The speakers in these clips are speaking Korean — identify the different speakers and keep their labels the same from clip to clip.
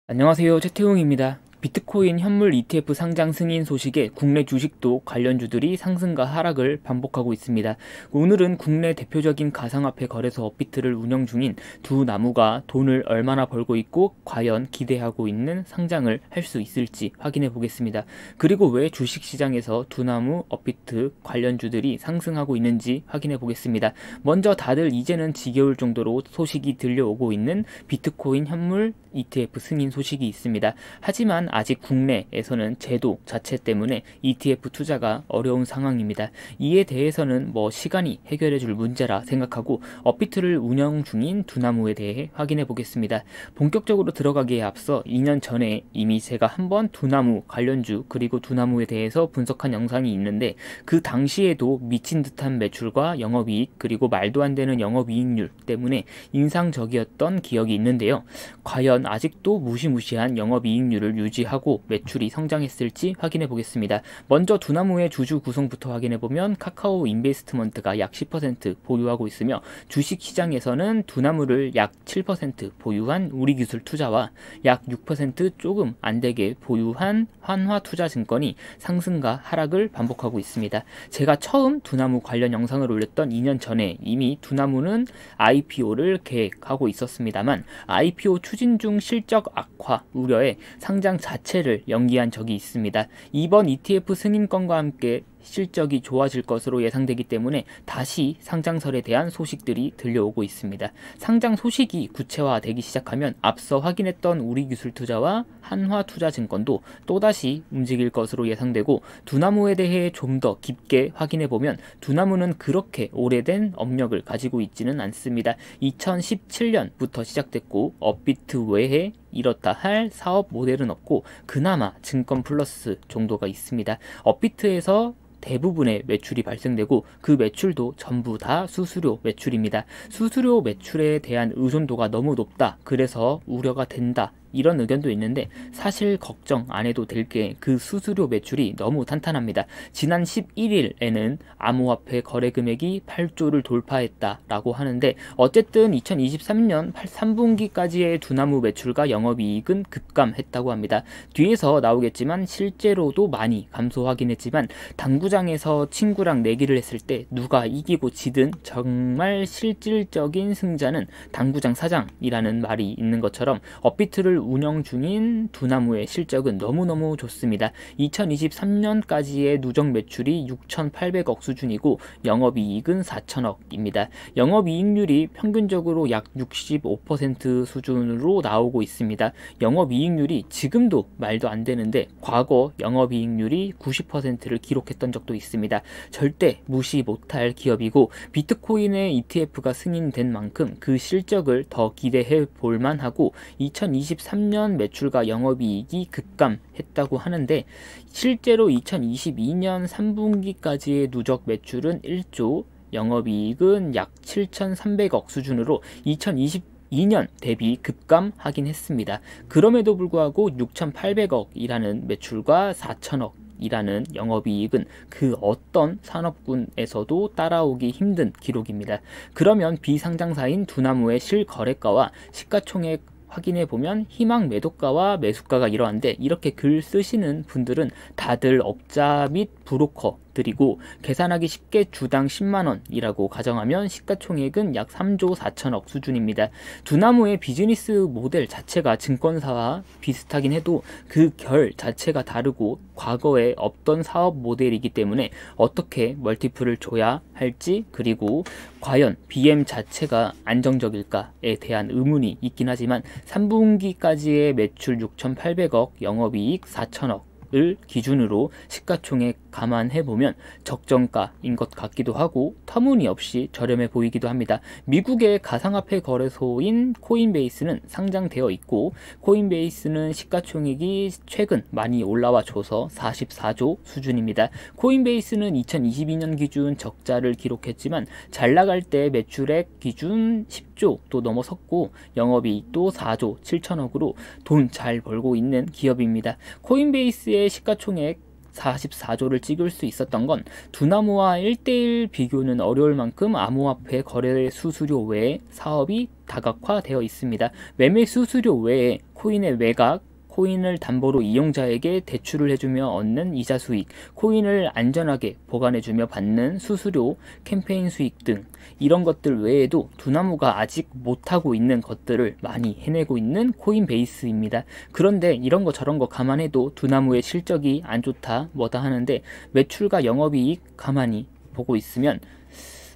Speaker 1: 안녕하세요. 최태웅입니다. 비트코인 현물 ETF 상장 승인 소식에 국내 주식도 관련주들이 상승과 하락을 반복하고 있습니다. 오늘은 국내 대표적인 가상화폐 거래소 업비트를 운영 중인 두나무가 돈을 얼마나 벌고 있고 과연 기대하고 있는 상장을 할 수 있을지 확인해 보겠습니다. 그리고 왜 주식시장에서 두나무, 업비트 관련주들이 상승하고 있는지 확인해 보겠습니다. 먼저 다들 이제는 지겨울 정도로 소식이 들려오고 있는 비트코인 현물 ETF 승인 소식이 있습니다. 하지만 아직 국내에서는 제도 자체 때문에 ETF 투자가 어려운 상황입니다. 이에 대해서는 시간이 해결해 줄 문제라 생각하고 업비트를 운영 중인 두나무에 대해 확인해 보겠습니다. 본격적으로 들어가기에 앞서 2년 전에 이미 제가 한번 두나무 관련주 그리고 두나무에 대해서 분석한 영상이 있는데 그 당시에도 미친 듯한 매출과 영업이익 그리고 말도 안 되는 영업이익률 때문에 인상적이었던 기억이 있는데요. 과연 아직도 무시무시한 영업이익률을 유지하고 매출이 성장했을지 확인해 보겠습니다. 먼저 두나무의 주주 구성부터 확인해 보면 카카오 인베스트먼트가 약 10% 보유하고 있으며 주식시장에서는 두나무를 약 7% 보유한 우리기술투자와 약 6% 조금 안되게 보유한 한화투자증권이 상승과 하락을 반복하고 있습니다. 제가 처음 두나무 관련 영상을 올렸던 2년 전에 이미 두나무는 IPO를 계획하고 있었습니다만 IPO 추진 중 실적 악화 우려에 상장 자체를 연기한 적이 있습니다. 이번 ETF 승인건과 함께 실적이 좋아질 것으로 예상되기 때문에 다시 상장설에 대한 소식들이 들려오고 있습니다. 상장 소식이 구체화되기 시작하면 앞서 확인했던 우리기술투자와 한화투자증권도 또다시 움직일 것으로 예상되고 두나무에 대해 좀 더 깊게 확인해보면 두나무는 그렇게 오래된 업력을 가지고 있지는 않습니다. 2017년부터 시작됐고 업비트 외에 이렇다 할 사업 모델은 없고 그나마 증권 플러스 정도가 있습니다. 업비트에서 대부분의 매출이 발생되고 그 매출도 전부 다 수수료 매출입니다. 수수료 매출에 대한 의존도가 너무 높다. 그래서 우려가 된다. 이런 의견도 있는데 사실 걱정 안 해도 될 게 그 수수료 매출이 너무 탄탄합니다. 지난 11일에는 암호화폐 거래 금액이 8조를 돌파했다라고 하는데 어쨌든 2023년 3분기까지의 두나무 매출과 영업이익은 급감했다고 합니다. 뒤에서 나오겠지만 실제로도 많이 감소하긴 했지만 당구장에서 친구랑 내기를 했을 때 누가 이기고 지든 정말 실질적인 승자는 당구장 사장이라는 말이 있는 것처럼 업비트를 운영 중인 두나무의 실적은 너무너무 좋습니다. 2023년까지의 누적 매출이 6,800억 수준이고 영업이익은 4천억입니다. 영업이익률이 평균적으로 약 65% 수준으로 나오고 있습니다. 영업이익률이 지금도 말도 안 되는데 과거 영업이익률이 90%를 기록했던 적도 있습니다. 절대 무시 못할 기업이고 비트코인의 ETF가 승인된 만큼 그 실적을 더 기대해 볼 만하고 2023년 매출과 영업이익이 급감했다고 하는데 실제로 2022년 3분기까지의 누적 매출은 1조, 영업이익은 약 7,300억 수준으로 2022년 대비 급감하긴 했습니다. 그럼에도 불구하고 6,800억이라는 매출과 4천억 이라는 영업이익은 그 어떤 산업군에서도 따라오기 힘든 기록입니다. 그러면 비상장사인 두나무의 실거래가와 시가총액 확인해보면 희망 매도가와 매수가가 이러한데 이렇게 글 쓰시는 분들은 다들 업자 및 브로커들이고 계산하기 쉽게 주당 10만원이라고 가정하면 시가총액은 약 3조 4천억 수준입니다. 두나무의 비즈니스 모델 자체가 증권사와 비슷하긴 해도 그 결 자체가 다르고 과거에 없던 사업 모델이기 때문에 어떻게 멀티플을 줘야 할지 그리고 과연 BM 자체가 안정적일까에 대한 의문이 있긴 하지만 3분기까지의 매출 6,800억, 영업이익 4천억 을 기준으로 시가총액 감안해보면 적정가인 것 같기도 하고 터무니없이 저렴해 보이기도 합니다. 미국의 가상화폐 거래소인 코인베이스는 상장되어 있고 코인베이스는 시가총액이 최근 많이 올라와 줘서 44조 수준입니다. 코인베이스는 2022년 기준 적자를 기록했지만 잘 나갈 때 매출액 기준 10조도 넘어섰고 영업이익도 4조 7천억으로 돈 잘 벌고 있는 기업입니다. 코인베이스의 시가총액 44조를 찍을 수 있었던 건 두나무와 1대1 비교는 어려울 만큼 암호화폐 거래 수수료 외에 사업이 다각화되어 있습니다. 매매 수수료 외에 코인의 매각, 코인을 담보로 이용자에게 대출을 해주며 얻는 이자 수익, 코인을 안전하게 보관해주며 받는 수수료, 캠페인 수익 등 이런 것들 외에도 두나무가 아직 못하고 있는 것들을 많이 해내고 있는 코인베이스입니다. 그런데 이런 거 저런 거 감안해도 두나무의 실적이 안 좋다 뭐다 하는데 매출과 영업이익 가만히 보고 있으면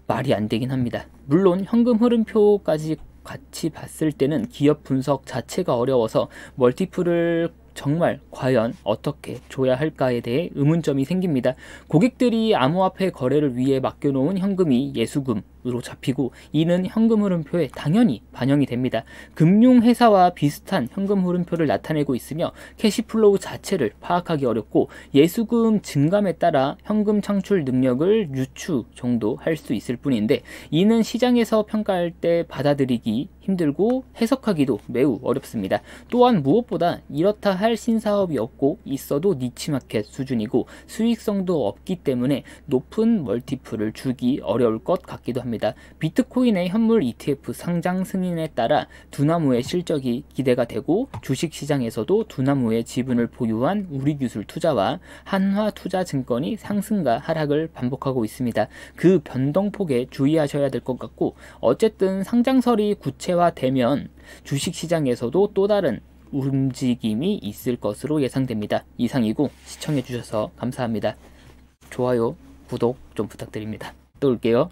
Speaker 1: 말이 안 되긴 합니다. 물론 현금 흐름표까지 같이 봤을 때는 기업 분석 자체가 어려워서 멀티플을 정말 과연 어떻게 줘야 할까에 대해 의문점이 생깁니다. 고객들이 암호화폐 거래를 위해 맡겨놓은 현금이 예수금으로 잡히고 이는 현금 흐름표에 당연히 반영이 됩니다. 금융회사와 비슷한 현금 흐름표를 나타내고 있으며 캐시플로우 자체를 파악하기 어렵고 예수금 증감에 따라 현금 창출 능력을 유추 정도 할 수 있을 뿐인데 이는 시장에서 평가할 때 받아들이기 힘들고 해석하기도 매우 어렵습니다. 또한 무엇보다 이렇다 할 신사업이 없고 있어도 니치마켓 수준이고 수익성도 없기 때문에 높은 멀티플을 주기 어려울 것 같기도 합니다. 비트코인의 현물 ETF 상장 승인에 따라 두나무의 실적이 기대가 되고 주식시장에서도 두나무의 지분을 보유한 우리기술 투자와 한화투자증권이 상승과 하락을 반복하고 있습니다. 그 변동폭에 주의하셔야 될 것 같고 어쨌든 상장설이 구체화되면 주식시장에서도 또 다른 움직임이 있을 것으로 예상됩니다. 이상이고 시청해주셔서 감사합니다. 좋아요, 구독 좀 부탁드립니다. 또 올게요.